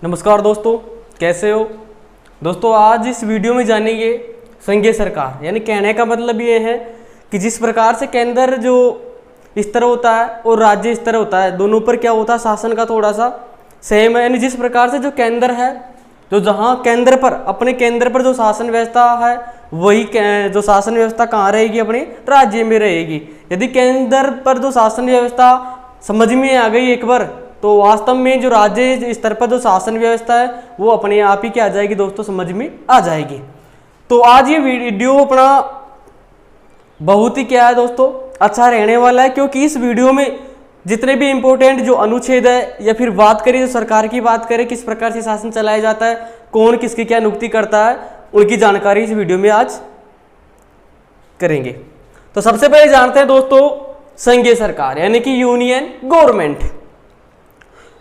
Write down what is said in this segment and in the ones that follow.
नमस्कार दोस्तों, कैसे हो दोस्तों। आज इस वीडियो में जानेंगे संघीय सरकार, यानी कहने का मतलब ये है कि जिस प्रकार से केंद्र जो स्तर होता है और राज्य स्तर होता है, दोनों पर क्या होता है, शासन का थोड़ा सा सेम है। यानी जिस प्रकार से जो केंद्र है, जो जहाँ केंद्र पर अपने केंद्र पर जो शासन व्यवस्था है, वही जो शासन व्यवस्था कहाँ रहेगी, अपने राज्य में रहेगी। यदि केंद्र पर जो शासन व्यवस्था समझ में आ गई एक बार, तो वास्तव में जो राज्य स्तर पर जो शासन व्यवस्था है वो अपने आप ही क्या आ जाएगी दोस्तों, समझ में आ जाएगी। तो आज ये वीडियो अपना बहुत ही क्या है दोस्तों, अच्छा रहने वाला है, क्योंकि इस वीडियो में जितने भी इंपॉर्टेंट जो अनुच्छेद है या फिर बात करें, जो सरकार की बात करें, किस प्रकार से शासन चलाया जाता है, कौन किसकी क्या नियुक्ति करता है, उनकी जानकारी इस वीडियो में आज करेंगे। तो सबसे पहले जानते हैं दोस्तों संघीय सरकार, यानी कि यूनियन गवर्नमेंट।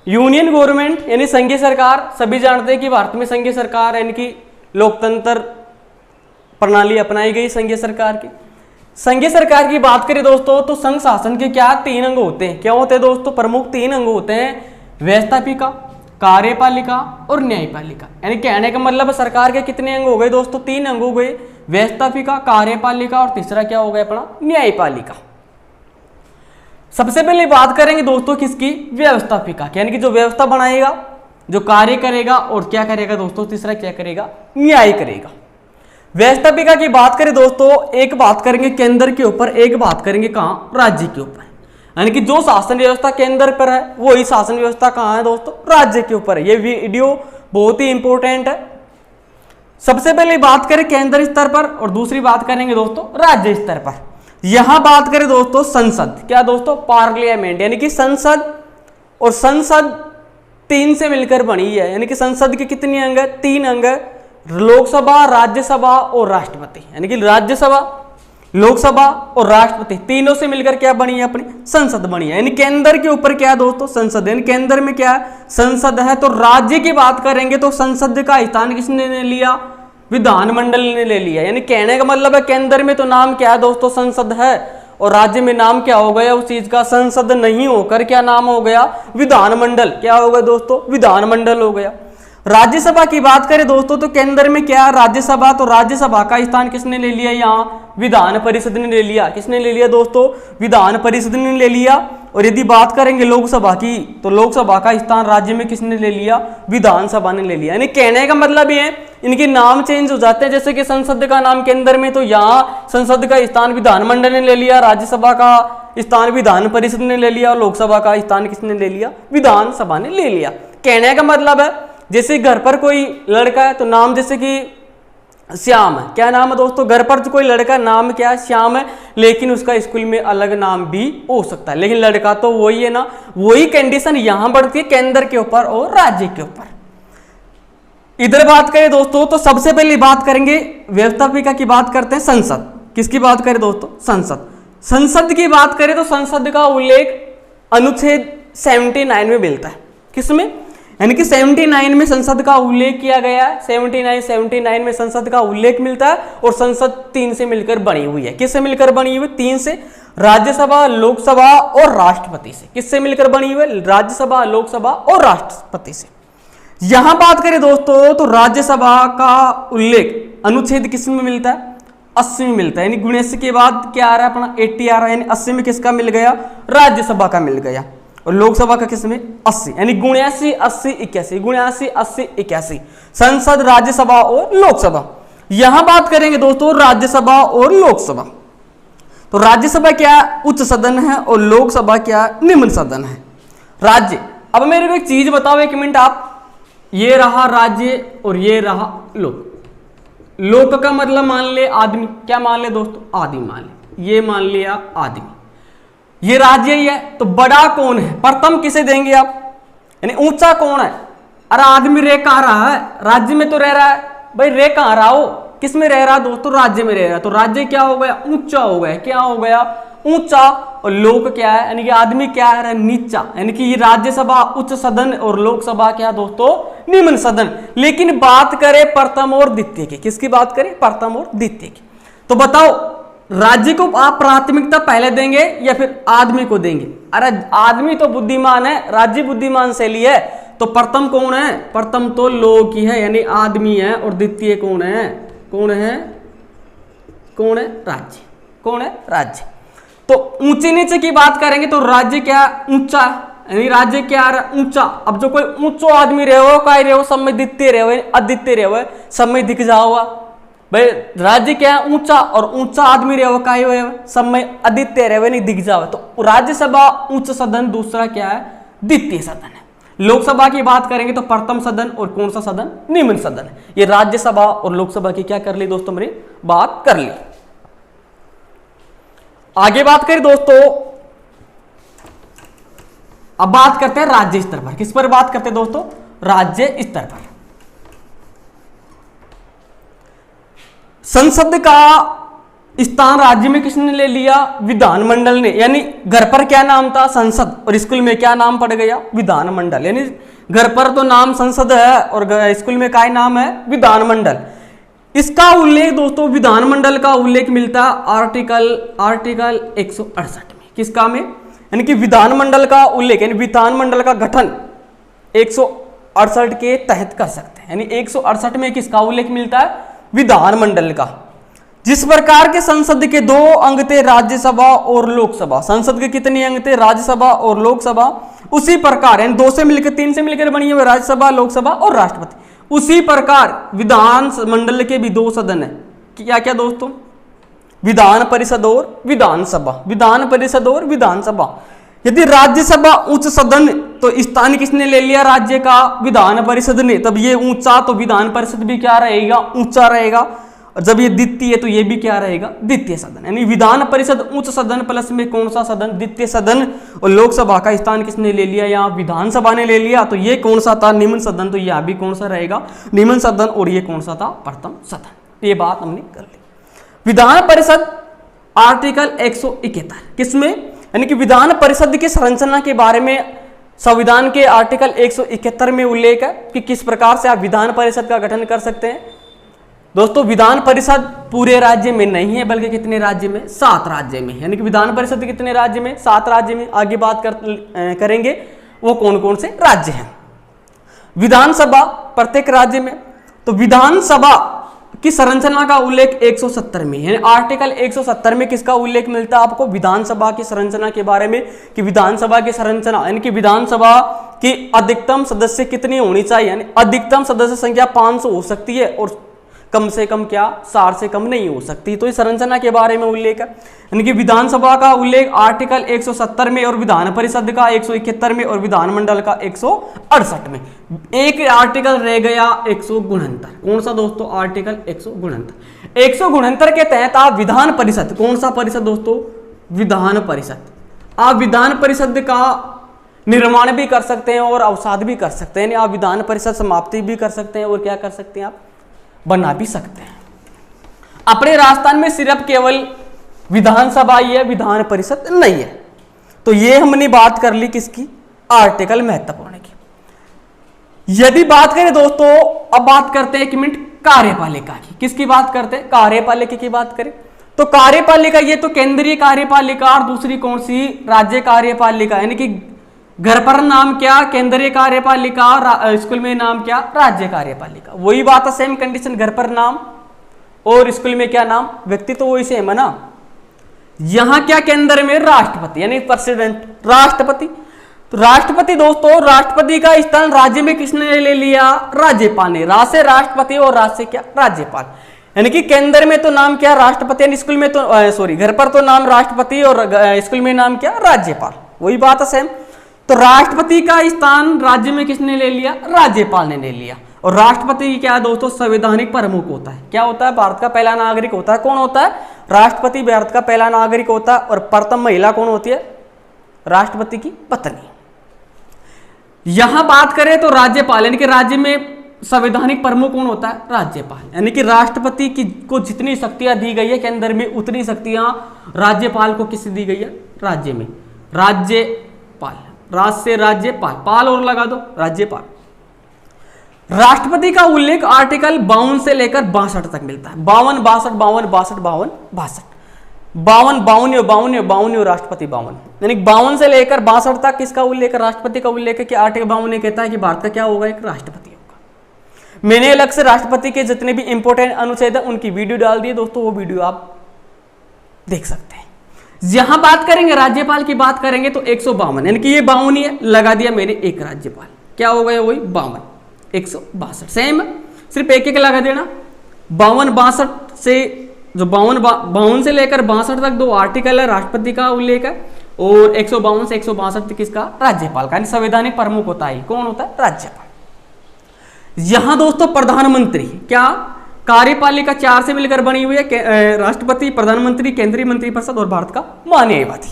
यूनियन गवर्नमेंट यानी संघीय सरकार, सभी जानते हैं कि भारत में संघीय सरकार यानी कि लोकतंत्र प्रणाली अपनाई गई संघीय सरकार की। संघीय सरकार की बात करें दोस्तों, तो संघ शासन के क्या 3 अंग होते हैं। क्या होते हैं दोस्तों, प्रमुख 3 अंग होते हैं, व्यवस्थापिका, कार्यपालिका और न्यायपालिका। यानी कहने का मतलब सरकार के कितने अंग हो गए दोस्तों, 3 अंग हो गए, व्यवस्थापिका, कार्यपालिका और तीसरा क्या हो गया अपना न्यायपालिका। सबसे पहले बात करेंगे दोस्तों किसकी, व्यवस्थापिका, यानी कि जो व्यवस्था बनाएगा, जो कार्य करेगा और क्या करेगा दोस्तों, तीसरा क्या करेगा, न्याय करेगा। व्यवस्थापिका की बात करें दोस्तों, एक बात करेंगे केंद्र के ऊपर, एक बात करेंगे कहां, राज्य के ऊपर। यानी कि जो शासन व्यवस्था केंद्र पर है, वही शासन व्यवस्था कहां है दोस्तों, राज्य के ऊपर है। ये वीडियो बहुत ही इंपॉर्टेंट है। सबसे पहले बात करें केंद्र स्तर पर और दूसरी बात करेंगे दोस्तों राज्य स्तर पर। यहां बात करें दोस्तों संसद, क्या दोस्तों, पार्लियामेंट, यानी कि संसद, और संसद 3 से मिलकर बनी है। यानी कि संसद के कितने अंग है, 3 अंग है, लोकसभा, राज्यसभा और राष्ट्रपति। यानी कि राज्यसभा, लोकसभा और राष्ट्रपति तीनों से मिलकर क्या बनी है, अपनी संसद बनी है। यानी केंद्र के ऊपर क्या है दोस्तों, संसद। यानी केंद्र में क्या है, संसद है। तो राज्य की बात करेंगे तो संसद का स्थान किसने लिया, विधानमंडल ने ले लिया। यानी कहने का मतलब है केंद्र में तो नाम क्या है दोस्तों, संसद है, और राज्य में नाम क्या हो गया उस चीज का, संसद नहीं होकर क्या नाम हो गया, विधानमंडल। क्या हो गया दोस्तों, विधानमंडल हो गया। राज्यसभा की बात करें दोस्तों, तो केंद्र में क्या है, राज्यसभा। तो राज्यसभा का स्थान किसने ले लिया, यहाँ विधान परिषद ने ले लिया। किसने ले लिया दोस्तों, विधान परिषद ने ले लिया। और यदि बात करेंगे लोकसभा की, तो लोकसभा का स्थान राज्य में किसने ले लिया, विधानसभा ने ले लिया। यानी कहने का मतलब ये है, इनके नाम चेंज हो जाते हैं। जैसे कि संसद का नाम केंद्र में, तो यहाँ संसद का स्थान विधानमंडल ने ले लिया, राज्यसभा का स्थान विधान परिषद ने ले लिया और लोकसभा का स्थान किसने ले लिया, विधानसभा ने ले लिया। कहने का मतलब है जैसे घर पर कोई लड़का है तो नाम जैसे कि श्याम है, क्या नाम है दोस्तों, घर पर तो कोई लड़का नाम क्या है, श्याम है, लेकिन उसका स्कूल में अलग नाम भी हो सकता है, लेकिन लड़का तो वही है ना। वही कंडीशन यहां बढ़ती है केंद्र के ऊपर और राज्य के ऊपर। इधर बात करें दोस्तों, तो सबसे पहले बात करेंगे व्यवस्थापिका की बात करते हैं, संसद। किसकी बात करें दोस्तों, संसद। संसद की बात करें तो संसद का उल्लेख अनुच्छेद 79 में मिलता है। किसमें, यानी कि 79 में संसद का उल्लेख किया गया है। 79 में संसद का उल्लेख मिलता है। और संसद 3 से मिलकर बनी हुई है। किससे मिलकर बनी हुई है, 3 से, राज्यसभा, लोकसभा और राष्ट्रपति से। किससे मिलकर बनी हुई है, राज्यसभा, लोकसभा और राष्ट्रपति से। यहां बात करें दोस्तों, तो राज्यसभा का उल्लेख अनुच्छेद किस में मिलता है, 80 में मिलता है। यानी 79 के बाद क्या आ रहा है अपना 80 आ रहा है। यानी 80 में किसका मिल गया, राज्यसभा का मिल गया। और लोकसभा का किसमें, 80। यानी 79, 80, 81, 79, 80, 81, संसद, राज्यसभा और लोकसभा। यहां बात करेंगे दोस्तों राज्यसभा और लोकसभा। तो राज्यसभा क्या उच्च सदन है और लोकसभा क्या निम्न सदन है। राज्य, अब मेरे को एक चीज बताओ, 1 मिनट आप, ये रहा राज्य और ये रहा लोक। लोक का मतलब मान ले आदमी, क्या मान ले दोस्तों, आदमी मान ले, ये मान लिया आदमी, ये राज्य ही है। तो बड़ा कौन है, प्रथम किसे देंगे आप, यानी ऊंचा कौन है। अरे आदमी रह कहां रहा है, राज्य में तो रह रहा है भाई, रह कहां रहा हो, किस में रह रहा दोस्तों, राज्य में रह रहा है। तो राज्य क्या हो गया, ऊंचा हो गया। क्या हो गया, ऊंचा। और लोक क्या है, यानी कि आदमी क्या है, नीचा। यानी कि ये राज्यसभा उच्च सदन और लोकसभा क्या दोस्तों, निम्न सदन। लेकिन बात करें प्रथम और द्वितीय की, किसकी बात करें, प्रथम और द्वितीय की। तो बताओ राज्य को आप प्राथमिकता पहले देंगे या फिर आदमी को देंगे। अरे आदमी तो बुद्धिमान है, राज्य बुद्धिमान शैली है, तो प्रथम कौन है? प्रथम तो लोग ही है यानी आदमी है, और द्वितीय कौन है? कौन है? कौन है? राज्य। कौन है? राज्य। तो ऊंचे नीचे की बात करेंगे तो राज्य क्या? ऊंचा, यानी राज्य क्या है? ऊंचा। अब जो कोई ऊंचो आदमी रहे हो, काय रहे हो, सब में दिखते रहे हो, अद्वितीय रहे हो, सब में दिख जाओगा भाई। राज्य क्या है? ऊंचा, और ऊंचा आदमी रहे हो, काय हो, सब में अद्वितीय रहे हो, नहीं दिख जाओ। तो राज्यसभा उच्च सदन, दूसरा क्या है? द्वितीय सदन है। लोकसभा की बात करेंगे तो प्रथम सदन, और कौन सा सदन? निम्न सदन है। ये राज्यसभा और लोकसभा की क्या कर ली दोस्तों? मेरी बात कर ली। आगे बात करें दोस्तों, अब बात करते हैं राज्य स्तर पर। किस पर बात करते हैं दोस्तों? राज्य स्तर पर। संसद का स्थान राज्य में किसने ले लिया? विधानमंडल ने। यानी घर पर क्या नाम था? संसद, और स्कूल में क्या नाम पड़ गया? विधानमंडल। यानी घर पर तो नाम संसद है और स्कूल में क्या नाम है? विधानमंडल। इसका उल्लेख दोस्तों, विधानमंडल का उल्लेख मिलता है आर्टिकल 168 में। किसका में? यानी कि विधानमंडल का उल्लेख, यानी विधानमंडल का गठन 168 के तहत कर सकते हैं। यानी 168 में किसका उल्लेख मिलता है? विधानमंडल का। जिस प्रकार के संसद के 2 अंग थे, राज्यसभा और लोकसभा। संसद के कितने अंग थे? राज्यसभा और लोकसभा। उसी प्रकार यानी 2 से मिलकर 3 से मिलकर बनी हुई राज्यसभा, लोकसभा और राष्ट्रपति। उसी प्रकार विधान मंडल के भी 2 सदन है। क्या क्या दोस्तों? विधान परिषद और विधानसभा। विधान परिषद और विधानसभा। यदि राज्यसभा उच्च सदन, तो स्थान किसने ले लिया? राज्य का, विधान परिषद ने। तब ये ऊंचा, तो विधान परिषद भी क्या रहेगा? ऊंचा रहेगा। और जब ये द्वितीय, तो ये भी क्या रहेगा? द्वितीय सदन। यानी विधान परिषद उच्च सदन प्लस में कौन सा सदन? द्वितीय सदन। और लोकसभा का स्थान किसने ले लिया? यहाँ विधानसभा ने ले लिया। तो ये कौन सा था? निम्न सदन। तो यह भी कौन सा रहेगा? निम्न सदन। और ये कौन सा था? प्रथम सदन। ये बात हमने कर ली। विधान परिषद आर्टिकल 171 किसमें? यानी कि विधान परिषद की संरचना के बारे में संविधान के आर्टिकल 171 में उल्लेख है कि किस प्रकार से आप विधान परिषद का गठन कर सकते हैं। दोस्तों, विधान परिषद पूरे राज्य में नहीं है, बल्कि कितने राज्य में? 7 राज्य में। यानी कि विधान परिषद कितने राज्य में? 7 राज्य में। आगे बात करेंगे वो कौन कौन से राज्य हैं। विधानसभा प्रत्येक राज्य में। तो विधानसभा की संरचना का उल्लेख 170 में है। आर्टिकल 170 में किसका उल्लेख मिलता है आपको? विधानसभा की संरचना के बारे में, कि विधानसभा की संरचना यानी कि विधानसभा की अधिकतम सदस्य कितनी होनी चाहिए। यानी अधिकतम सदस्य संख्या 500 हो सकती है, और कम से कम क्या? 60 से कम नहीं हो सकती। तो इस संरचना के बारे में उल्लेख है। यानी कि विधानसभा का उल्लेख आर्टिकल 170 में, और विधान परिषद का 171 में, और विधानमंडल का 168 में। एक आर्टिकल रह गया 169। कौन सा दोस्तों? आर्टिकल 169। 169 के तहत आप विधान परिषद, कौन सा परिषद दोस्तों? विधान परिषद। आप विधान परिषद का निर्माण भी कर सकते हैं और अवसाद भी कर सकते हैं। आप विधान परिषद समाप्ति भी कर सकते हैं, और क्या कर सकते हैं? आप बना भी सकते हैं। अपने राजस्थान में सिर्फ केवल विधानसभा ही है, विधान परिषद नहीं है। तो ये हमने बात कर ली किसकी? आर्टिकल महत्वपूर्ण की। यदि बात करें दोस्तों, अब बात करते हैं 1 मिनट कार्यपालिका की। किसकी बात करते हैं? कार्यपालिका की बात करें तो कार्यपालिका, ये तो केंद्रीय कार्यपालिका, और दूसरी कौन सी? राज्य कार्यपालिका। यानी कि घर पर नाम क्या? केंद्रीय कार्यपालिका। स्कूल में नाम क्या? राज्य कार्यपालिका। वही बात है, सेम कंडीशन। घर पर नाम और स्कूल में क्या नाम? व्यक्ति तो वही सेम है ना। यहां क्या? केंद्र में राष्ट्रपति, यानी प्रेसिडेंट, राष्ट्रपति। तो राष्ट्रपति दोस्तों, राष्ट्रपति का स्थान राज्य में किसने ले लिया? राज्यपाल ने। राज से राष्ट्रपति और राज से क्या? राज्यपाल। यानी कि केंद्र में तो नाम क्या? राष्ट्रपति। स्कूल में तो घर पर तो नाम राष्ट्रपति, और स्कूल में नाम क्या? राज्यपाल। वही बात है सेम। तो राष्ट्रपति का स्थान राज्य में किसने ले लिया? राज्यपाल ने ले लिया। और राष्ट्रपति क्या है दोस्तों? संवैधानिक प्रमुख होता है। क्या होता है? भारत का पहला नागरिक होता है। कौन होता है? राष्ट्रपति भारत का पहला नागरिक होता है। और प्रथम महिला कौन होती है? राष्ट्रपति की पत्नी। यहां बात करें तो राज्यपाल, यानी कि राज्य में संवैधानिक प्रमुख कौन होता है? राज्यपाल। यानी कि राष्ट्रपति की को जितनी शक्तियां दी गई है केंद्र में, उतनी शक्तियां राज्यपाल को किससे दी गई है? राज्य में। राज्यपाल, राज से राज्यपाल, पाल और लगा दो, राज्यपाल। राष्ट्रपति का उल्लेख आर्टिकल 52 से लेकर 62 तक मिलता है। 52, 62, 52, 62, 52, 62। बावन राष्ट्रपति 52, यानी 52 से लेकर 62 तक किसका उल्लेख, राष्ट्रपति का उल्लेख है कि आर्टिकल 52 ने कहता है कि भारत का क्या होगा, एक राष्ट्रपति होगा। मैंने अलग से राष्ट्रपति के जितने भी इंपॉर्टेंट अनुच्छेद है उनकी वीडियो डाल दी दोस्तों, वो वीडियो आप देख सकते हैं। यहां बात करेंगे राज्यपाल की बात करेंगे तो 152, यानी कि ये 52 ही है, लगा दिया मैंने एक राज्यपाल, क्या हो गया वही 52, 162 सेम, सिर्फ एक एक लगा देना। 52 62 से जो 52 से लेकर 62 तक 2 आर्टिकल है, राष्ट्रपति का उल्लेख है, और 152 से 162 किसका, राज्यपाल का, यानी संवैधानिक प्रमुख होता है, कौन होता है, राज्यपाल। यहां दोस्तों प्रधानमंत्री क्या कार्यपालिका 4 से मिलकर बनी हुई है, राष्ट्रपति, प्रधानमंत्री, केंद्रीय मंत्रिपरिषद और भारत का महान्यायवादी।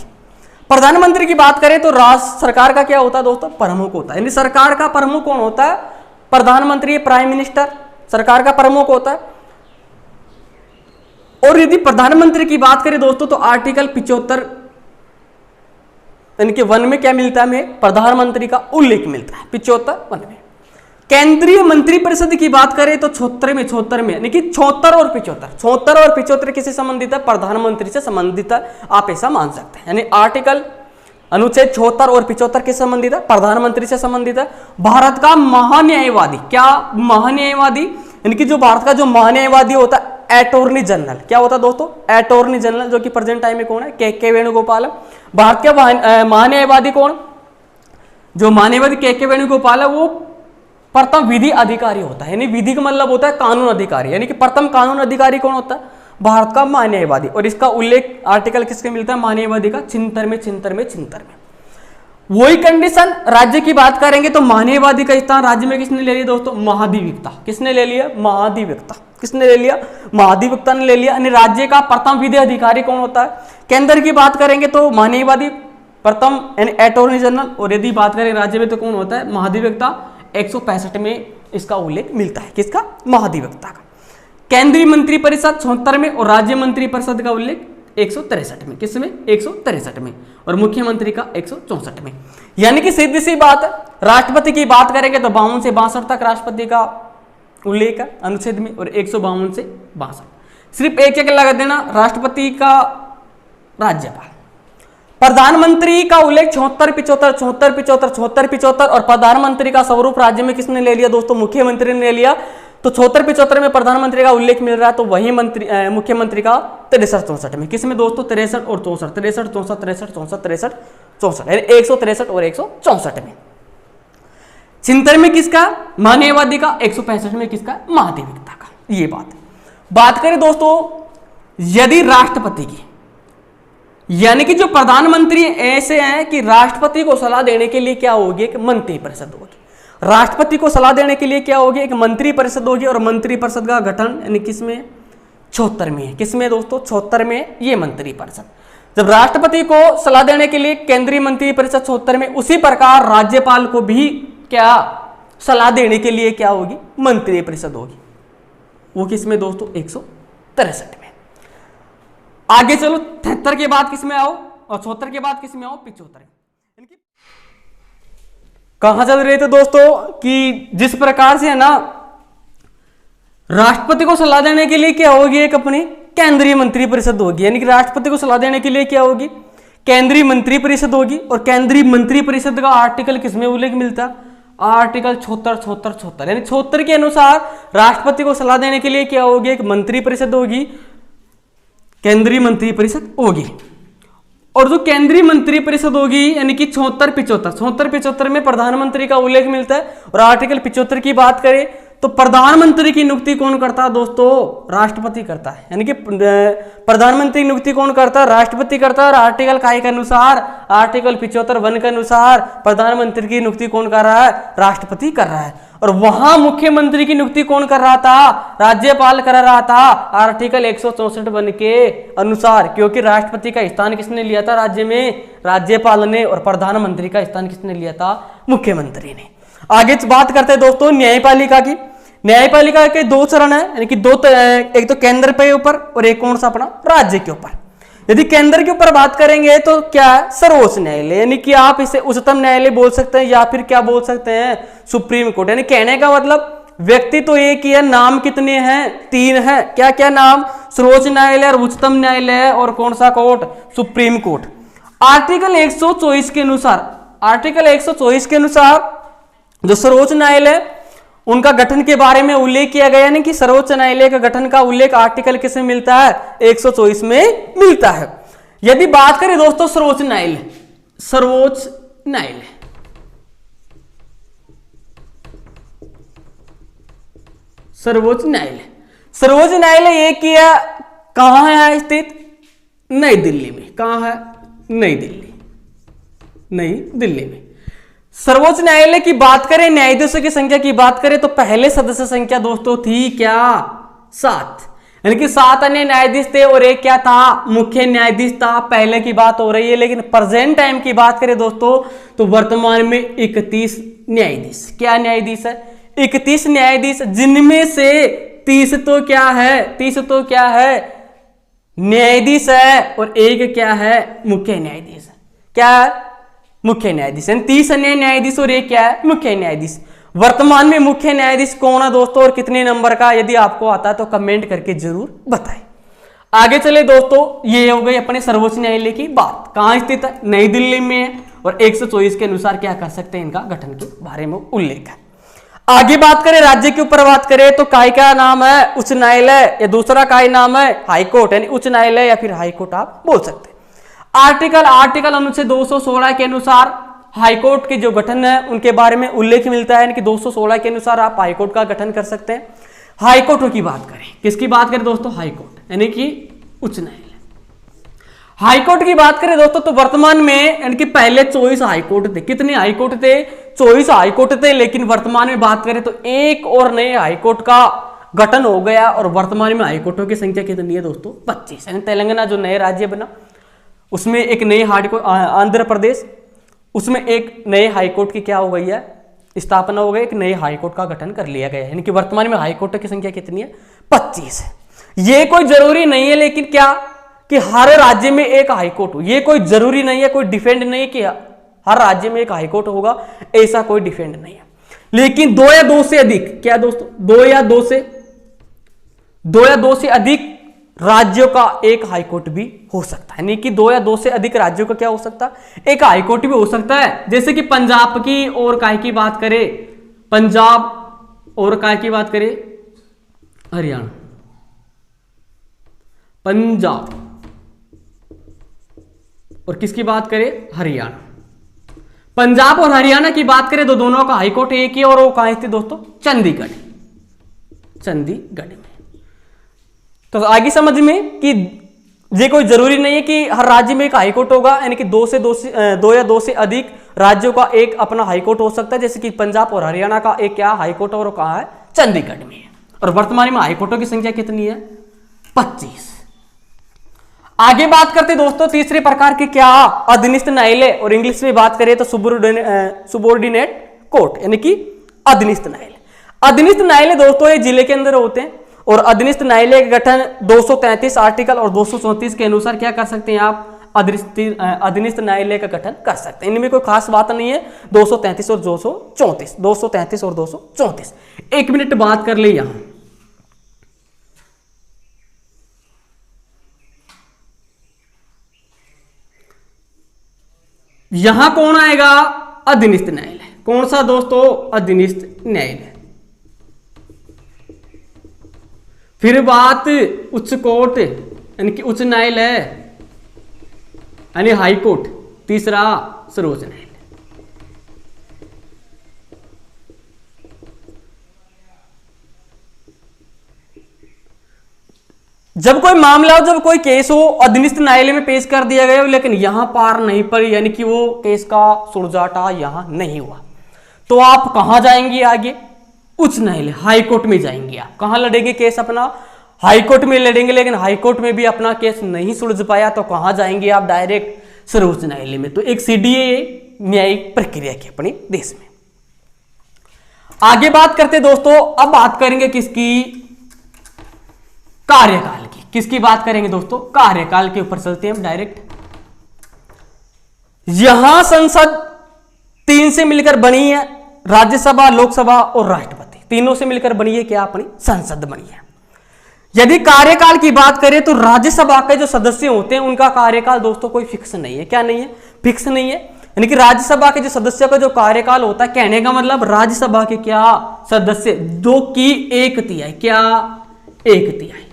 प्रधानमंत्री की बात करें तो राष्ट्र सरकार का क्या होता है दोस्तों, प्रमुख होता है, यानी सरकार का प्रमुख कौन होता है, प्रधानमंत्री, प्राइम मिनिस्टर सरकार का प्रमुख होता है। और यदि प्रधानमंत्री की बात करें दोस्तों तो आर्टिकल 75 यानी कि 1 में क्या मिलता है, हमें प्रधानमंत्री का उल्लेख मिलता है, 75 1 में। केंद्रीय मंत्रिपरिषद की बात करें तो 76 में यानी कि 76 और 75 किससे संबंधित है, प्रधानमंत्री से संबंधित है, आप ऐसा मान सकते हैं। यानी आर्टिकल अनुच्छेद 76 और 75 किससे संबंधित है, प्रधानमंत्री से संबंधित है। भारत का महान्यायवादी, क्या महान्यायवादी, यानी कि जो भारत का जो महान्यायवादी होता है, अटॉर्नी जनरल, क्या होता है दोस्तों, अटॉर्नी जनरल, जो कि प्रेजेंट टाइम में कौन है, के वेणुगोपाल है। भारत के महान्यायवादी कौन, जो महान्यायवादी के वेणुगोपाल है, वो प्रथम विधि अधिकारी होता है, यानी विधि का मतलब होता है कानून अधिकारी, यानी कि प्रथम कानून अधिकारी कौन होता है, भारत का महान्यायवादी। और इसका उल्लेख आर्टिकल किसके मिलता है, महान्यायवादी का 76 में। वही कंडीशन राज्य की बात करेंगे तो महान्यायवादी का स्थान राज्य में किसने ले लिया दोस्तों, महाधिवक्ता, किसने ले लिया, महाधिवक्ता, किसने ले लिया, महाधिवक्ता ने ले लिया। यानी राज्य का प्रथम विधि अधिकारी कौन होता है, केंद्र की बात करेंगे तो महान्यायवादी प्रथम यानी अटॉर्नी जनरल, और यदि बात करें राज्य में तो कौन होता है, महाधिवक्ता। 165 में इसका उल्लेख मिलता है, किसका, महाधिवक्ता का। केंद्रीय मंत्रिपरिषद 76 में और राज्य मंत्रिपरिषद का उल्लेख 163 में, किसमें, 163 में, और मुख्यमंत्री का 164 में। यानी कि सीधी सी बात है, राष्ट्रपति की बात करेंगे तो 52 से 62 तक राष्ट्रपति का उल्लेख है अनुच्छेद में, और 152 से 62 सिर्फ एक एक लगा देना, राष्ट्रपति का, राज्यपाल। प्रधानमंत्री का उल्लेख 74 और प्रधानमंत्री का स्वरूप राज्य में किसने ले लिया दोस्तों, मुख्यमंत्री ने ले लिया। तो 74 में प्रधानमंत्री का उल्लेख मिल रहा है, तो वही मुख्यमंत्री का 63 में, किसमें दोस्तों, 63 और 64 यानी 163 और 164 में। 76 में किसका, महान्यायवादी का, 165 में किसका, महाधिवक्ता का। ये बात करें दोस्तों यदि राष्ट्रपति की, यानी कि जो प्रधानमंत्री ऐसे हैं कि राष्ट्रपति को सलाह देने के लिए क्या होगी, एक मंत्रिपरिषद होगी। राष्ट्रपति को सलाह देने के लिए क्या होगी, एक मंत्रिपरिषद होगी, और मंत्रिपरिषद का गठन यानी किसमें, 76 में है, किसमें दोस्तों, 76 में ये मंत्रिपरिषद। जब राष्ट्रपति को सलाह देने के लिए केंद्रीय मंत्रिपरिषद 76 में, उसी प्रकार राज्यपाल को भी क्या सलाह देने के लिए क्या होगी, मंत्रिपरिषद होगी, वो किसमें दोस्तों, 163 में। आगे चलो 73 के बाद किसमें आओ, और 74 के बाद किसमें आओ, 75। कहां चल रहे थे दोस्तों कि जिस प्रकार से है ना, राष्ट्रपति को सलाह देने के लिए क्या होगी, एक अपनी केंद्रीय मंत्रिपरिषद होगी, यानी कि राष्ट्रपति को सलाह देने के लिए क्या होगी, केंद्रीय मंत्रिपरिषद होगी। और केंद्रीय मंत्रिपरिषद का आर्टिकल किसमें उल्लेख मिलता है, आर्टिकल 76 यानी 76 के अनुसार राष्ट्रपति को सलाह देने के लिए क्या होगी, एक मंत्रिपरिषद होगी, केंद्रीय मंत्रिपरिषद होगी। और जो केंद्रीय मंत्रिपरिषद होगी यानी कि 74 में प्रधानमंत्री का उल्लेख मिलता है। और आर्टिकल 75 की बात करें तो प्रधानमंत्री की नियुक्ति कौन करता है दोस्तों, राष्ट्रपति करता है, यानी कि प्रधानमंत्री की नियुक्ति कौन करता है, राष्ट्रपति करता है। और आर्टिकल काय के अनुसार, आर्टिकल 75 1 के अनुसार प्रधानमंत्री की नियुक्ति कौन कर रहा है, राष्ट्रपति कर रहा है। और वहां मुख्यमंत्री की नियुक्ति कौन कर रहा था, राज्यपाल कर रहा था, आर्टिकल 164 1 के अनुसार, क्योंकि राष्ट्रपति का स्थान किसने लिया था राज्य में, राज्यपाल ने, और प्रधानमंत्री का स्थान किसने लिया था, मुख्यमंत्री ने। आगे बात करते हैं दोस्तों न्यायपालिका की। न्यायपालिका के 2 चरण है, यानी कि एक तो केंद्र पे ऊपर और एक कौन सा अपना राज्य के ऊपर। यदि केंद्र के ऊपर बात करेंगे तो क्या है, सर्वोच्च न्यायालय, यानी कि आप इसे उच्चतम न्यायालय बोल सकते हैं या फिर क्या बोल सकते हैं, सुप्रीम कोर्ट। यानी कहने का मतलब व्यक्ति तो एक ही है, नाम कितने हैं? 3 हैं। क्या क्या नाम? सर्वोच्च न्यायालय और उच्चतम न्यायालय और कौन सा कोर्ट? Supreme court. आर्टिकल 124 के अनुसार, आर्टिकल 124 के अनुसार जो सर्वोच्च न्यायालय उनका गठन के बारे में उल्लेख किया गया, यानी कि सर्वोच्च न्यायालय का गठन का उल्लेख आर्टिकल किसमें मिलता है? 124 में मिलता है। यदि बात करें दोस्तों सर्वोच्च न्यायालय, सर्वोच्च न्यायालय, सर्वोच्च न्यायालय, सर्वोच्च न्यायालय एक ही है, कहां है स्थित? नई दिल्ली में। कहां है? नई दिल्ली, नई दिल्ली में। सर्वोच्च न्यायालय की बात करें, न्यायाधीशों की संख्या की बात करें तो पहले सदस्य संख्या दोस्तों थी क्या? 7, यानी कि 7 अन्य न्यायाधीश थे और एक क्या था? मुख्य न्यायाधीश था। पहले की बात हो रही है, लेकिन प्रेजेंट टाइम की बात करें दोस्तों तो वर्तमान में 31 न्यायाधीश। क्या न्यायाधीश है? 31 न्यायाधीश, जिनमें से 30 तो क्या है? 30 तो क्या है? न्यायाधीश है और एक क्या है? मुख्य न्यायाधीश। क्या है? मुख्य न्यायाधीश। 30 अन्य न्यायाधीश और एक क्या है? मुख्य न्यायाधीश। वर्तमान में मुख्य न्यायाधीश कौन है दोस्तों और कितने नंबर का? यदि आपको आता है तो कमेंट करके जरूर बताएं। आगे चले दोस्तों, ये हो गई अपने सर्वोच्च न्यायालय की बात। कहां स्थित है? नई दिल्ली में है और 124 के अनुसार क्या कर सकते हैं? इनका गठन के बारे में उल्लेख है। आगे बात करें, राज्य के ऊपर बात करें तो काय का नाम है? उच्च न्यायालय, या दूसरा काय नाम है? हाईकोर्ट, यानी उच्च न्यायालय या फिर हाईकोर्ट आप बोल सकते हैं। आर्टिकल अनुच्छेद 216 के अनुसार हाईकोर्ट के जो गठन है उनके बारे में उल्लेख मिलता है कि 216 के अनुसार आप हाईकोर्ट का गठन कर सकते हैं। हाईकोर्ट की बात करें, किसकी बात करें दोस्तों? हाईकोर्ट, यानी कि उच्च न्यायालय। हाईकोर्ट की बात करें दोस्तों तो वर्तमान में, यानी कि पहले 24 हाईकोर्ट थे। कितने हाईकोर्ट थे? 24 हाईकोर्ट थे, लेकिन वर्तमान में बात करें तो एक और नए हाईकोर्ट का गठन हो गया और वर्तमान में हाईकोर्टों की संख्या कितनी है दोस्तों? 25। यानी तेलंगाना जो नए राज्य बना उसमें एक नए हाईकोर्ट, आंध्र प्रदेश, उसमें एक नए हाईकोर्ट की क्या हो गई है? स्थापना हो गई, एक नए हाईकोर्ट का गठन कर लिया गया है। यानी कि वर्तमान में हाईकोर्ट की संख्या कितनी है? 25 है। ये कोई जरूरी नहीं है, लेकिन क्या कि हर राज्य में एक हाईकोर्ट हो, ये कोई जरूरी नहीं है, कोई डिफेंड नहीं है कि हर राज्य में एक हाईकोर्ट होगा, ऐसा कोई डिफेंड नहीं है। लेकिन 2 या 2 से अधिक, क्या दोस्तों? 2 या 2 से अधिक राज्यों का एक हाईकोर्ट भी हो सकता है। यानी कि 2 या 2 से अधिक राज्यों का क्या हो सकता है? एक हाईकोर्ट भी हो सकता है। जैसे कि पंजाब की और काय की बात करें, पंजाब और काय की बात करें, हरियाणा, पंजाब और किसकी बात करें? हरियाणा। पंजाब और हरियाणा की बात करें तो दोनों का हाईकोर्ट एक ही, और वो कहां स्थित दोस्तों? चंडीगढ़, चंडीगढ़ में। तो आगे समझ में कि ये कोई जरूरी नहीं है कि हर राज्य में एक हाईकोर्ट होगा, यानी कि 2 या 2 से अधिक राज्यों का एक अपना हाईकोर्ट हो सकता है। जैसे कि पंजाब और हरियाणा का एक क्या हाईकोर्ट और कहां है? चंडीगढ़ में है। और वर्तमान में हाईकोर्टों की संख्या कितनी है? 25। आगे बात करते दोस्तों तीसरे प्रकार के क्या? अधीनस्थ न्यायालय, और इंग्लिश में बात करें तो सुबोर्डिनेट कोर्ट, यानी कि अधीनस्थ न्यायालय। अधीनस्थ न्यायालय दोस्तों ये जिले के अंदर होते हैं और अधीनस्थ न्यायालय का गठन 233 आर्टिकल और 234 के अनुसार क्या कर सकते हैं आप? अधीनस्थ न्यायालय का गठन कर सकते हैं। इनमें कोई खास बात नहीं है। 233 और 234, 233 और 234। 1 मिनट बात कर ले यहां। यहां कौन आएगा? अधीनस्थ न्यायालय। कौन सा दोस्तों? अधीनस्थ न्यायालय। फिर बात उच्च कोर्ट, यानी कि उच्च न्यायालय, यानी हाई कोर्ट। तीसरा सर्वोच्च न्यायालय। जब कोई मामला हो, जब कोई केस हो, अधीनस्थ न्यायालय में पेश कर दिया गया, लेकिन यहां पार नहीं पड़ी, यानी कि वो केस का सुलझाटा यहां नहीं हुआ, तो आप कहां जाएंगे? आगे उच्च न्यायालय, हाई कोर्ट में जाएंगे। आप कहां लड़ेंगे केस अपना? हाई कोर्ट में लड़ेंगे। लेकिन हाई कोर्ट में भी अपना केस नहीं सुलझ पाया तो कहां जाएंगे आप? डायरेक्ट सर्वोच्च न्यायालय में। तो एक सीडीए न्यायिक प्रक्रिया की अपने देश में। आगे बात करते दोस्तों, अब बात करेंगे किसकी? कार्यकाल की। किसकी बात करेंगे दोस्तों? कार्यकाल के ऊपर चलते हैं हम डायरेक्ट। यहां संसद 3 से मिलकर बनी है, राज्यसभा, लोकसभा और राष्ट्रपति। तीनों से मिलकर बनी है क्या? अपनी संसद बनी है। यदि कार्यकाल की बात करें तो राज्यसभा के जो सदस्य होते हैं उनका कार्यकाल दोस्तों कोई फिक्स नहीं है। क्या नहीं है? फिक्स नहीं है। यानी कि राज्यसभा के जो सदस्यों का जो कार्यकाल होता है, कहने का मतलब राज्यसभा के क्या सदस्य, जो कि 1/3 क्या, 1/3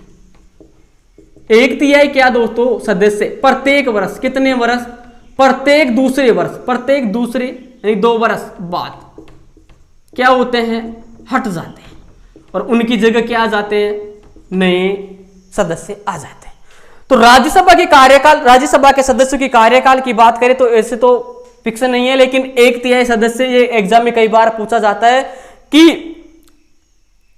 1/3 क्या दोस्तों सदस्य प्रत्येक वर्ष, कितने वर्ष? प्रत्येक दूसरे वर्ष, प्रत्येक दूसरे यानी 2 वर्ष बाद क्या होते हैं? हट जाते हैं और उनकी जगह क्या आ जाते हैं? नए सदस्य आ जाते हैं। तो राज्यसभा के कार्यकाल, राज्यसभा के सदस्यों की कार्यकाल की बात करें तो ऐसे तो फिक्स नहीं है, लेकिन 1/3 सदस्य, ये एग्जाम में कई बार पूछा जाता है कि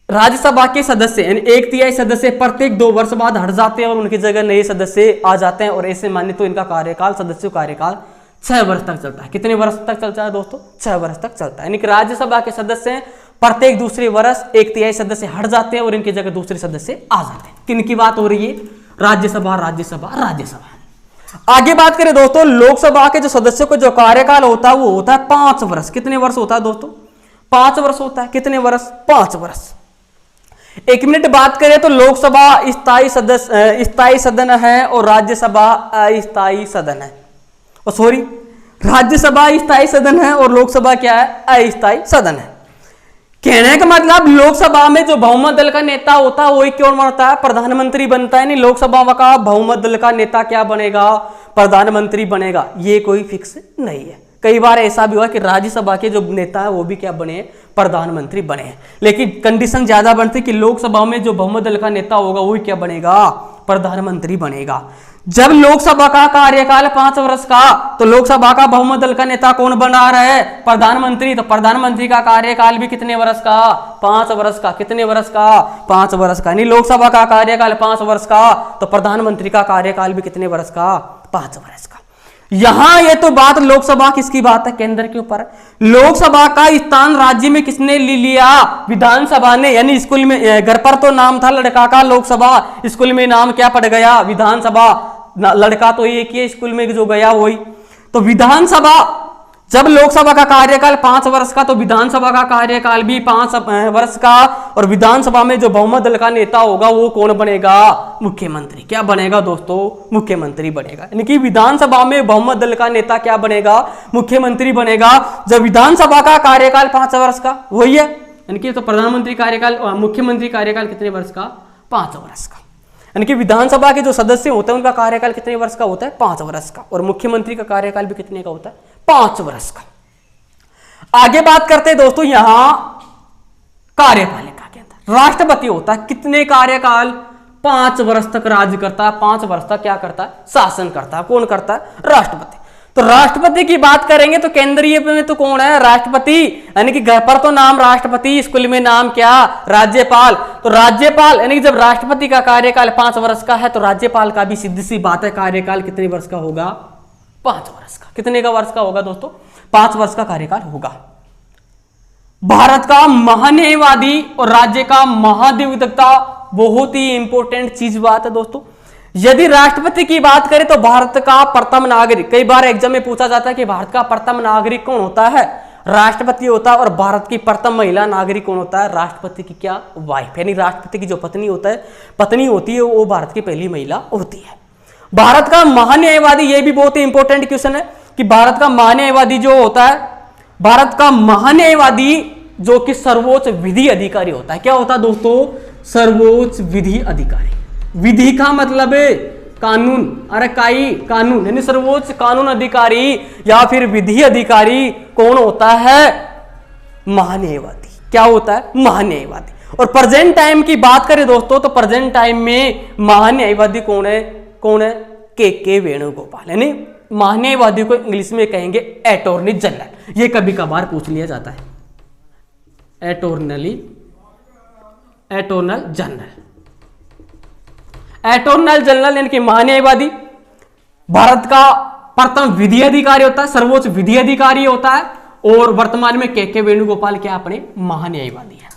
राज्यसभा के सदस्य यानी 1/3 सदस्य प्रत्येक 2 वर्ष बाद हट जाते हैं और उनकी जगह नए सदस्य आ जाते हैं। और ऐसे माने तो इनका कार्यकाल, सदस्यों कार्यकाल 6 वर्ष तक चलता है। कितने वर्ष तक चलता है दोस्तों? 6 वर्ष तक चलता है। यानी कि राज्यसभा के सदस्य प्रत्येक दूसरे वर्ष 1/3 सदस्य हट जाते हैं और इनकी जगह दूसरे सदस्य आ जाते हैं। किनकी बात हो रही है? राज्यसभा, राज्यसभा, राज्यसभा। आगे बात करें दोस्तों, लोकसभा के जो सदस्यों का जो कार्यकाल होता है वो होता है 5 वर्ष। कितने वर्ष होता है दोस्तों? 5 वर्ष होता है। कितने वर्ष? 5 वर्ष। 1 मिनट बात करें तो लोकसभा स्थायी सदन है और राज्यसभा अस्थायी सदन है। और सॉरी, राज्यसभा स्थायी सदन है और लोकसभा क्या है? अस्थायी सदन है। कहने का मतलब लोकसभा में जो बहुमत दल का नेता होता है वही कौन बनता है? प्रधानमंत्री बनता है। नहीं, लोकसभा का बहुमत दल का नेता क्या बनेगा? प्रधानमंत्री बनेगा। ये कोई फिक्स नहीं है। कई बार ऐसा भी हुआ कि राज्यसभा के जो नेता है वो भी क्या बने? प्रधानमंत्री बने। लेकिन कंडीशन ज्यादा बनती कि लोकसभा में जो बहुमत दल का नेता होगा वही क्या बनेगा? प्रधानमंत्री बनेगा। जब लोकसभा का कार्यकाल 5 वर्ष का, तो लोकसभा का बहुमत दल का नेता कौन बना रहा है? प्रधानमंत्री। तो प्रधानमंत्री का कार्यकाल भी कितने वर्ष का? 5 वर्ष का। कितने वर्ष का? 5 वर्ष का। नहीं, लोकसभा का कार्यकाल 5 वर्ष का, तो प्रधानमंत्री का कार्यकाल भी कितने वर्ष का? 5 वर्ष का। यहां ये तो बात लोकसभा किसकी बात है? केंद्र के ऊपर। लोकसभा का स्थान राज्य में किसने ले लिया? विधानसभा ने। यानी स्कूल में, घर पर तो नाम था लड़का का लोकसभा, स्कूल में नाम क्या पड़ गया? विधानसभा। लड़का तो एक ही स्कूल में जो गया वही। तो विधानसभा, जब लोकसभा का कार्यकाल 5 वर्ष का, तो विधानसभा का कार्यकाल भी 5 वर्ष का। और विधानसभा में जो बहुमत दल का नेता होगा वो कौन बनेगा? मुख्यमंत्री। क्या बनेगा दोस्तों? मुख्यमंत्री बनेगा। यानी कि विधानसभा में बहुमत दल का नेता क्या बनेगा? मुख्यमंत्री बनेगा। जब विधानसभा का कार्यकाल 5 वर्ष का वही है। यानी कि तो प्रधानमंत्री कार्यकाल, मुख्यमंत्री कार्यकाल कितने वर्ष का? 5 वर्ष का। यानी कि विधानसभा के जो सदस्य होते हैं उनका कार्यकाल कितने वर्ष का होता है? 5 वर्ष का। और मुख्यमंत्री का कार्यकाल भी कितने का होता है? 5 वर्ष का। आगे बात करते हैं दोस्तों यहां कार्यपालिका के अंदर राष्ट्रपति होता है। कितने कार्यकाल? 5 वर्ष तक राज्य करता है। 5 वर्ष तक क्या करता है? शासन करता है। कौन करता है? राष्ट्रपति। तो राष्ट्रपति की बात करेंगे तो केंद्रीय में तो कौन है? राष्ट्रपति। यानी कि घर पर तो नाम राष्ट्रपति, स्कूल में नाम क्या? राज्यपाल। तो राज्यपाल, यानी कि जब राष्ट्रपति का कार्यकाल 5 वर्ष का है तो राज्यपाल का भी सीधी सी बात है कार्यकाल कितने वर्ष का होगा? 5 वर्ष का। कितने का वर्ष का होगा दोस्तों? 5 वर्ष का कार्यकाल होगा। भारत का महान्यायवादी और राज्य का महाधिवक्ता, बहुत ही इंपॉर्टेंट चीज बात है दोस्तों। यदि राष्ट्रपति की बात करें तो भारत का प्रथम नागरिक, कई बार एग्जाम में पूछा जाता है कि भारत का प्रथम नागरिक कौन होता है? राष्ट्रपति होता है। और भारत की प्रथम महिला नागरिक कौन होता है? राष्ट्रपति की क्या? वाइफ। यानी राष्ट्रपति की जो पत्नी होती है वो भारत की पहली महिला होती है। भारत का महान्यायवादी, ये भी बहुत ही इंपॉर्टेंट क्वेश्चन है कि भारत का महान्यायवादी जो होता है, भारत का महान्यायवादी जो कि सर्वोच्च विधि अधिकारी होता है। क्या होता है दोस्तों? सर्वोच्च विधि अधिकारी। विधि का मतलब है कानून। अरे कानून, यानी सर्वोच्च कानून अधिकारी या फिर विधि अधिकारी कौन होता है? महान्यायवादी। क्या होता है? महान्यायवादी। और प्रेजेंट टाइम की बात करें दोस्तों तो प्रेजेंट टाइम में महान्यायवादी कौन है? के वेणुगोपाल। यानी महान्यायवादी को इंग्लिश में कहेंगे अटॉर्नी जनरल। ये कभी कभार पूछ लिया जाता है। अटॉर्नल जनरल यानी कि महान्यायवादी भारत का प्रथम विधि अधिकारी होता है, सर्वोच्च विधि अधिकारी होता है। और वर्तमान में के वेणुगोपाल क्या अपने महान्यायवादी है।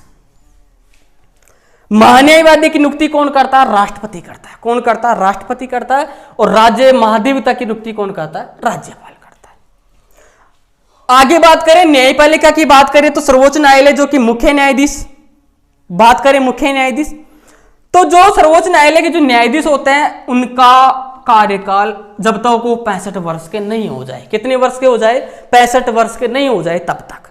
महान्यायवादी की नियुक्ति कौन करता है? राष्ट्रपति करता है। कौन करता है? राष्ट्रपति करता है। और राज्य महाधिवक्ता की नियुक्ति कौन करता है? राज्यपाल करता है। आगे बात करें न्यायपालिका की बात करें तो सर्वोच्च न्यायालय जो कि मुख्य न्यायाधीश बात करें मुख्य न्यायाधीश, तो जो सर्वोच्च न्यायालय के जो न्यायाधीश होते हैं उनका कार्यकाल जब तक वो 65 वर्ष के नहीं हो जाए, कितने वर्ष के हो जाए, 65 वर्ष के नहीं हो जाए तब तक।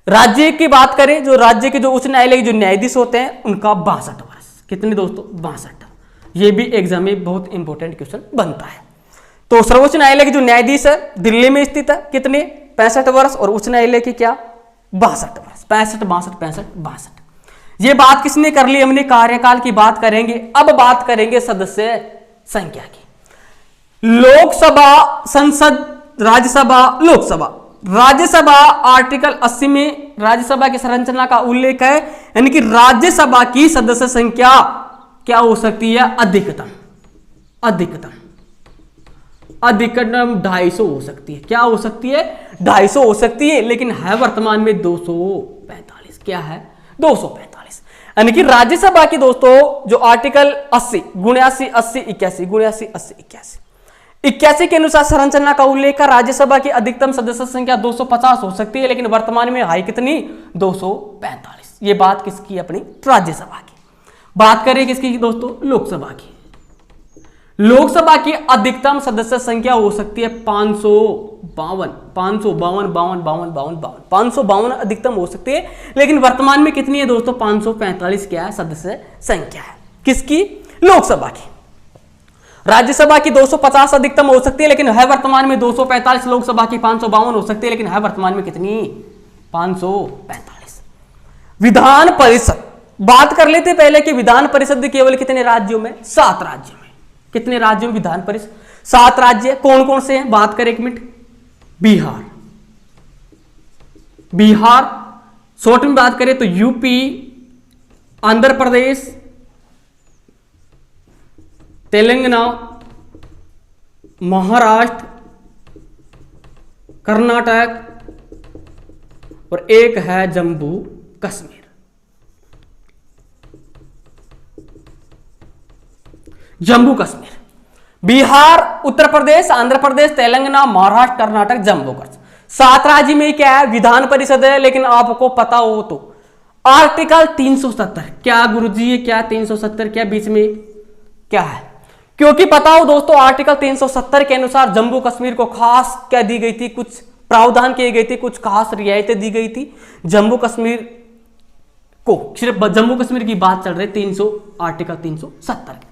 राज्य की बात करें, जो राज्य के जो उच्च न्यायालय के जो न्यायाधीश होते हैं उनका 62 वर्ष, कितने दोस्तों, 62। ये भी एग्जाम में बहुत इंपॉर्टेंट क्वेश्चन बनता है। तो सर्वोच्च न्यायालय के जो न्यायाधीश है दिल्ली में स्थित है, कितने, 65 वर्ष, और उच्च न्यायालय के क्या, 62 वर्ष, 65 ये बात किसने कर ली, हमने कार्यकाल की बात करेंगे। अब बात करेंगे सदस्य संख्या की। लोकसभा, संसद, राज्यसभा, लोकसभा। राज्यसभा आर्टिकल 80 में राज्यसभा की संरचना का उल्लेख है, यानी कि राज्यसभा की सदस्य संख्या क्या हो सकती है, अधिकतम 250 हो सकती है। क्या हो सकती है, 250 हो सकती है, लेकिन है वर्तमान में 245। क्या है, 245। यानी कि राज्यसभा की दोस्तों जो आर्टिकल 80 × 81 के अनुसार संरचना का उल्लेख है, राज्यसभा की अधिकतम सदस्य संख्या 250 हो सकती है, लेकिन वर्तमान में हाई कितनी, 245। ये बात किसकी, अपनी राज्यसभा की। बात करें किसकी दोस्तों, लोकसभा की। लोकसभा की अधिकतम सदस्य संख्या हो सकती है 552 अधिकतम हो सकती है, लेकिन वर्तमान में कितनी है दोस्तों, 545 क्या है, सदस्य संख्या है, किसकी, लोकसभा की। राज्यसभा की 250 अधिकतम हो सकती है, लेकिन है वर्तमान में 245। लोकसभा की 552 हो सकती है, लेकिन है वर्तमान में कितनी, 545। विधान परिषद, बात कर लेते पहले कि विधान परिषद केवल कितने राज्यों में, 7 राज्यों में। कितने राज्यों में विधान परिषद, 7 राज्य। कौन कौन से हैं, बात करें 1 मिनट। बिहार, शॉर्ट में बात करें तो यूपी, आंध्र प्रदेश, तेलंगाना, महाराष्ट्र, कर्नाटक, और एक है जम्मू कश्मीर। जम्मू कश्मीर, बिहार, उत्तर प्रदेश, आंध्र प्रदेश, तेलंगाना, महाराष्ट्र, कर्नाटक, जम्मू कश्मीर। 7 राज्य में क्या है, विधान परिषद है। लेकिन आपको पता हो तो आर्टिकल 370, क्या गुरुजी ये क्या 370, क्या बीच में क्या है, क्योंकि पता हो दोस्तों आर्टिकल 370 के अनुसार जम्मू कश्मीर को खास क्या दी गई थी, कुछ प्रावधान किए गए थे, कुछ खास रियायतें दी गई थी जम्मू कश्मीर को। सिर्फ जम्मू कश्मीर की बात चल रही, आर्टिकल 370 की।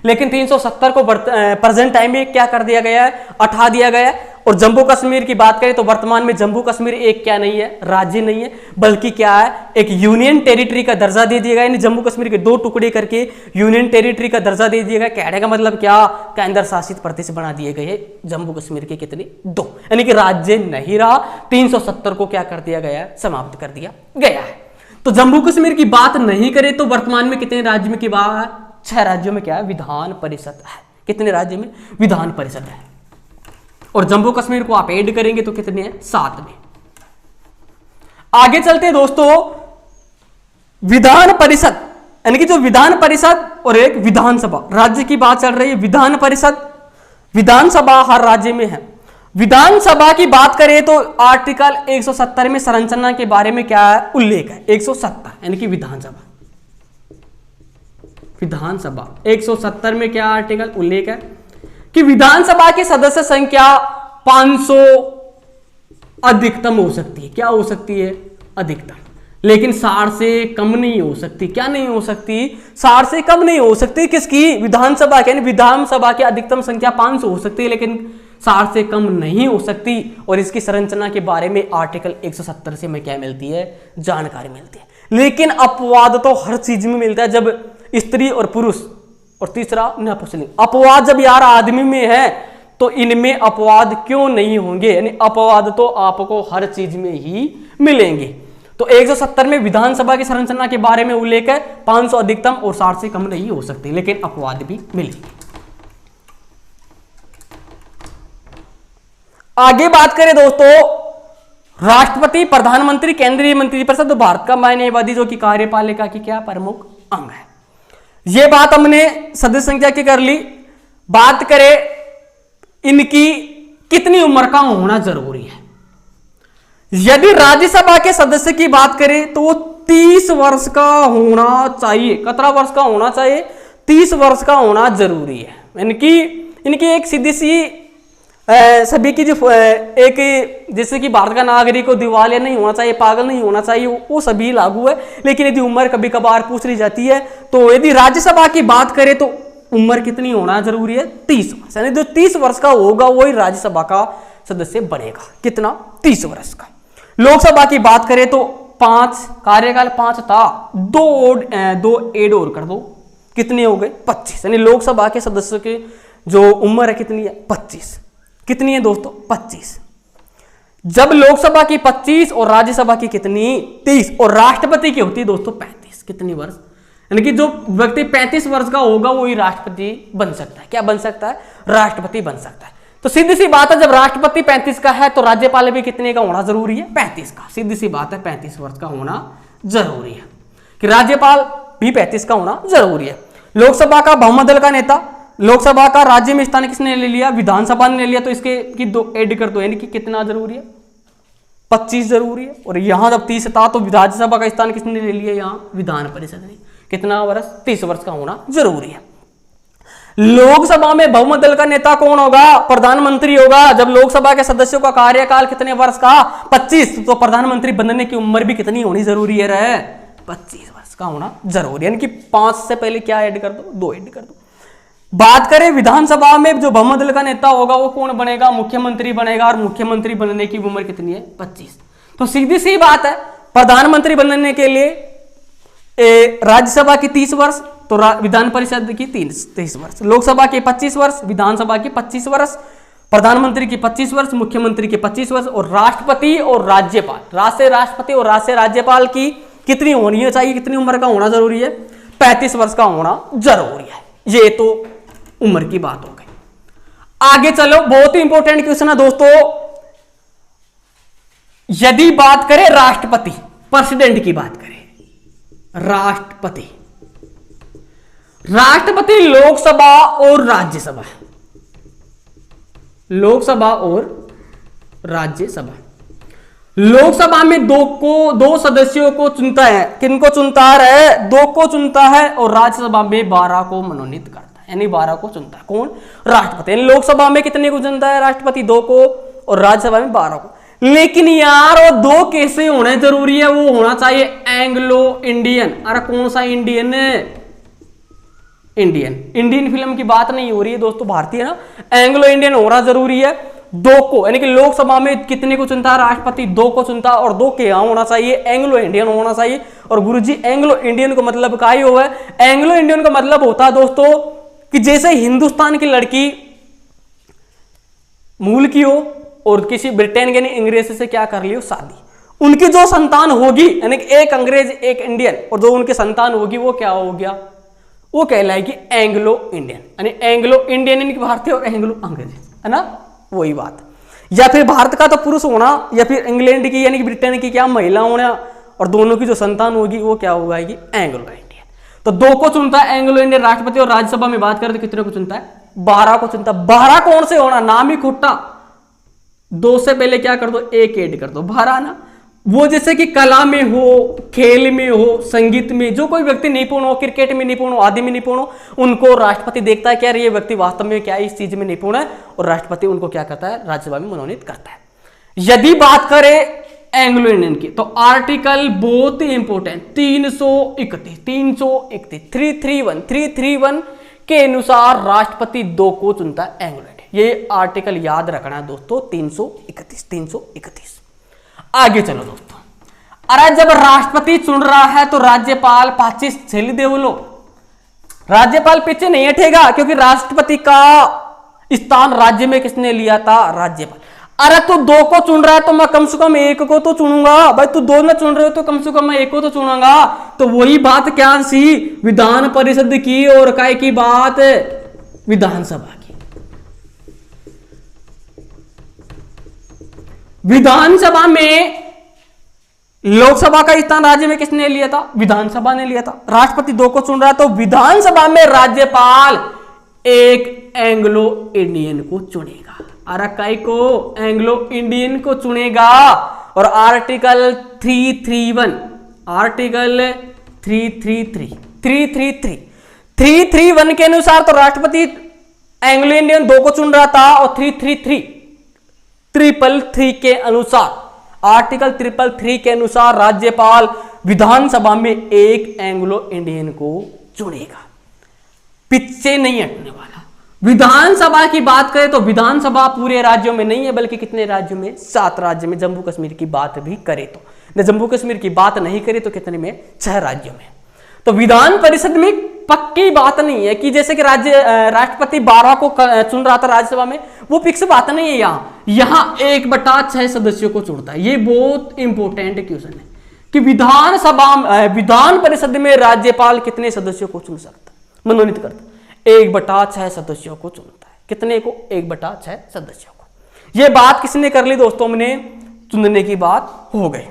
लेकिन 370 को प्रेजेंट टाइम में क्या कर दिया गया है, हटा दिया गया है। और जम्मू कश्मीर की बात करें तो वर्तमान में जम्मू कश्मीर एक क्या नहीं है, राज्य नहीं है, बल्कि क्या है, एक यूनियन टेरिटरी का दर्जा दे दिया गया। यानी जम्मू कश्मीर के 2 टुकड़े करके यूनियन टेरिटरी का दर्जा दे दिया गया। कहने का मतलब क्या, केंद्र शासित प्रदेश बना दिए गए जम्मू कश्मीर के, कितने, 2, यानी कि राज्य नहीं रहा। 370 को क्या कर दिया गया, समाप्त कर दिया गया है। तो जम्मू कश्मीर की बात नहीं करें तो वर्तमान में कितने राज्य में की बात है, 6 राज्यों में क्या है, विधान परिषद है। कितने राज्य में विधान परिषद है। और जम्मू कश्मीर को आप ऐड करेंगे तो कितने हैं, 7 में। आगे चलते हैं दोस्तों, विधान परिषद यानी कि जो विधान परिषद और एक विधानसभा, राज्य की बात चल रही है। विधान परिषद, विधानसभा हर राज्य में है। विधानसभा की बात करें तो आर्टिकल 170 में संरचना के बारे में क्या है, उल्लेख है। 170 यानी कि विधानसभा 170 में क्या आर्टिकल उल्लेख है कि विधानसभा की सदस्य संख्या 500 अधिकतम हो सकती है। क्या हो सकती है, अधिकतम, लेकिन 60 से कम नहीं हो सकती। क्या नहीं हो सकती, 60 से कम नहीं हो सकती। किसकी, विधानसभा की, यानी विधानसभा की अधिकतम संख्या 500 हो सकती है, लेकिन 60 से कम नहीं हो सकती। और इसकी संरचना के बारे में आर्टिकल 170 से हमें क्या मिलती है, जानकारी मिलती है। लेकिन अपवाद तो हर चीज में मिलता है, जब स्त्री और पुरुष, और तीसरा नपुंसकलिंग। अपवाद जब यार आदमी में है तो इनमें अपवाद क्यों नहीं होंगे, यानी अपवाद तो आपको हर चीज में ही मिलेंगे। तो 170 में विधानसभा की संरचना के बारे में उल्लेख है, 500 अधिकतम और 60 से कम नहीं हो सकती, लेकिन अपवाद भी मिलेंगे। आगे बात करें दोस्तों, राष्ट्रपति, प्रधानमंत्री, केंद्रीय मंत्रिपरिषद भारत का मानववादी जो कि कार्यपालिका की क्या प्रमुख अंग है। ये बात हमने सदस्य संख्या की कर ली। बात करें इनकी कितनी उम्र का होना जरूरी है। यदि राज्यसभा के सदस्य की बात करें तो वो 30 वर्ष का होना चाहिए। कितना वर्ष का होना चाहिए? 30 वर्ष का होना जरूरी है। इनकी एक सीधी सी सभी की जो एक जैसे कि भारत का नागरिक को दिवालिया नहीं होना चाहिए, पागल नहीं होना चाहिए, वो सभी लागू है। लेकिन यदि उम्र कभी कभार पूछ ली जाती है तो यदि राज्यसभा की बात करें तो उम्र कितनी होना जरूरी है? 30 वर्ष। यानी जो 30 वर्ष का होगा वही राज्यसभा का सदस्य बनेगा। कितना? 30 वर्ष का। लोकसभा की बात करें तो 5 कार्यकाल 5 था, 2 ऐड और कर दो, कितने हो गए? 25। यानी लोकसभा के सदस्यों की जो उम्र है कितनी है? 25। कितनी है दोस्तों? 25। जब लोकसभा की 25 और राज्यसभा की कितनी? 30 और राष्ट्रपति की होती है दोस्तों 35। कितनी वर्ष? यानी कि जो व्यक्ति 35 वर्ष का होगा वही राष्ट्रपति बन सकता है। क्या बन सकता है? राष्ट्रपति बन सकता है। तो सीधी सी बात है, जब राष्ट्रपति 35 का है तो राज्यपाल भी कितने का होना जरूरी है? 35 का। सीधी सी बात है, 35 वर्ष का होना जरूरी है कि राज्यपाल भी 35 का होना जरूरी है। लोकसभा का बहुमत दल का नेता, लोकसभा का राज्य में स्थान किसने ले लिया? विधानसभा ने ले लिया, तो इसके की 2 ऐड कर दो, यानी कि कितना जरूरी है? 25 जरूरी है। और यहां जब 30 था तो राज्यसभा का स्थान किसने ले लिया? यहां विधान परिषद ने। कितना वर्ष? 30 वर्ष का होना जरूरी है। लोकसभा में बहुमत दल का नेता कौन होगा? प्रधानमंत्री होगा। जब लोकसभा के सदस्यों का कार्यकाल कितने वर्ष का? 25। तो प्रधानमंत्री बनने की उम्र भी कितनी होनी जरूरी है? 25 वर्ष का होना जरूरी है। यानी कि 5 से पहले क्या ऐड कर दो? 2 ऐड कर दो। बात करें विधानसभा में जो बहुमत दल का नेता होगा वो कौन बनेगा? मुख्यमंत्री बनेगा। और मुख्यमंत्री बनने की उम्र कितनी है? 25। तो सीधी सी बात है, प्रधानमंत्री बनने के लिए राज्यसभा की 30 वर्ष, तो विधान परिषद की 30 वर्ष, लोकसभा के 25 वर्ष, विधानसभा के 25 वर्ष, प्रधानमंत्री की 25 वर्ष, मुख्यमंत्री के 25 वर्ष, और राष्ट्रपति और राज्यपाल, राष्ट्रीय राष्ट्रपति और राष्ट्रीय राज्यपाल की कितनी होनी चाहिए? कितनी उम्र का होना जरूरी है? 35 वर्ष का होना जरूरी है। ये तो उम्र की बात हो गई। आगे चलो, बहुत ही इंपॉर्टेंट क्वेश्चन है दोस्तों। यदि बात करें राष्ट्रपति, प्रेसिडेंट की बात करें, राष्ट्रपति लोकसभा और राज्यसभा, लोकसभा और राज्यसभा, लोकसभा में दो सदस्यों को चुनता है। किनको चुनता है? 2 को चुनता है। और राज्यसभा में 12 को मनोनीत करता है, यानी 12 को चुनता है। कौन? राष्ट्रपति। यानी लोकसभा में कितने को चुनता है राष्ट्रपति? 2 को, और राज्यसभा में 12 को। लेकिन यार वो 2 कैसे होने जरूरी है? वो होना चाहिए एंग्लो इंडियन। अरे कौन सा इंडियन है? इंडियन फिल्म की बात नहीं हो रही है दोस्तों, भारतीय ना। एंग्लो इंडियन होना जरूरी है। 2 को, यानी कि लोकसभा में कितने को चुनता है राष्ट्रपति? 2 को चुनता है। और 2 के यहां होना चाहिए एंग्लो इंडियन होना चाहिए। और गुरुजी एंग्लो इंडियन का मतलब क्या ही हुआ है? एंग्लो इंडियन का मतलब होता है दोस्तों कि जैसे हिंदुस्तान की लड़की मूल की हो और किसी ब्रिटेन के अंग्रेज से क्या कर लियो? शादी। उनकी जो संतान होगी, यानी कि एक अंग्रेज एक इंडियन, और जो उनकी संतान होगी वो क्या हो गया? वो कहलाएगी एंग्लो इंडियन। यानी एंग्लो इंडियन यानी कि भारतीय और एंग्लो अंग्रेज, है ना? वही बात। या फिर भारत का तो पुरुष होना, या फिर इंग्लैंड की यानी कि ब्रिटेन की क्या महिला होना, और दोनों की जो संतान होगी वो क्या होगा? Anglo Indian. तो 2 को चुनता है एंग्लो इंडियन राष्ट्रपति। और राज्यसभा में बात करें तो कितने को चुनता है? 12 को चुनता है। 12 कौन से होना? नाम ही खोटा। 2 से पहले क्या कर दो? 1 ऐड कर दो। 12 ना, वो जैसे कि कला में हो, खेल में हो, संगीत में, जो कोई व्यक्ति निपुण हो, क्रिकेट में निपुण हो, आदि में निपुण हो, उनको राष्ट्रपति देखता है क्या ये व्यक्ति वास्तव में क्या इस चीज में निपुण है, और राष्ट्रपति उनको क्या करता है? राज्यसभा में मनोनीत करता है। यदि बात करें एंग्लो इंडियन की तो आर्टिकल बहुत ही इंपॉर्टेंट 331 के अनुसार राष्ट्रपति 2 को चुनता है एंग्लो इंडियन। ये आर्टिकल याद रखना है दोस्तों, 331। आगे चलो दोस्तों। अरे जब राष्ट्रपति चुन रहा है तो राज्यपाल 25 झेल दे बोलो। राज्यपाल पीछे नहीं हटेगा, क्योंकि राष्ट्रपति का स्थान राज्य में किसने लिया था? राज्यपाल। अरे तू 2 को चुन रहा है तो मैं कम से कम 1 को तो चुनूंगा भाई। तू 2 में चुन रहे हो तो कम से कम मैं 1 को तो चुनूंगा। तो वही बात क्या सी? विधान परिषद की और काय की बात? विधानसभा की। विधानसभा में लोकसभा का स्थान राज्य में किसने लिया था? विधानसभा ने लिया था। राष्ट्रपति 2 को चुन रहा है तो विधानसभा में राज्यपाल एक एंग्लो इंडियन को चुनेगा। अरकाई को एंग्लो इंडियन को चुनेगा। और आर्टिकल 331 आर्टिकल 331 के अनुसार तो राष्ट्रपति एंग्लो इंडियन 2 को चुन रहा था, और 333 के अनुसार, आर्टिकल 333 के अनुसार राज्यपाल विधानसभा में एक एंग्लो इंडियन को चुनेगा, पीछे नहीं हटने वाला। विधानसभा की बात करें तो विधानसभा पूरे राज्यों में नहीं है, बल्कि कितने राज्यों में, 7 राज्य में। जम्मू कश्मीर की बात भी करें तो, जम्मू कश्मीर की बात नहीं करें तो कितने में, 6 राज्यों में। तो विधान परिषद में पक्की बात नहीं है कि जैसे कि राष्ट्रपति 12 को चुन रहा था राज्यसभा में, वो फिक्स बात नहीं है। यहां 1/6 सदस्यों को चुनता है। ये बहुत इंपॉर्टेंट क्वेश्चन है कि विधान परिषद में राज्यपाल कितने सदस्यों को चुन सकता, मनोनीत करता, 1/6 सदस्यों को चुनता है। कितने को? 1/6 सदस्यों को। यह बात किसने कर ली दोस्तों? हमने चुनने की बात हो गई।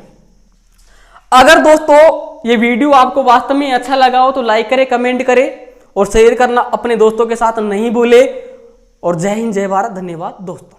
अगर दोस्तों ये वीडियो आपको वास्तव में अच्छा लगा हो तो लाइक करें, कमेंट करें और शेयर करना अपने दोस्तों के साथ नहीं भूले। और जय हिंद, जय भारत, धन्यवाद दोस्तों।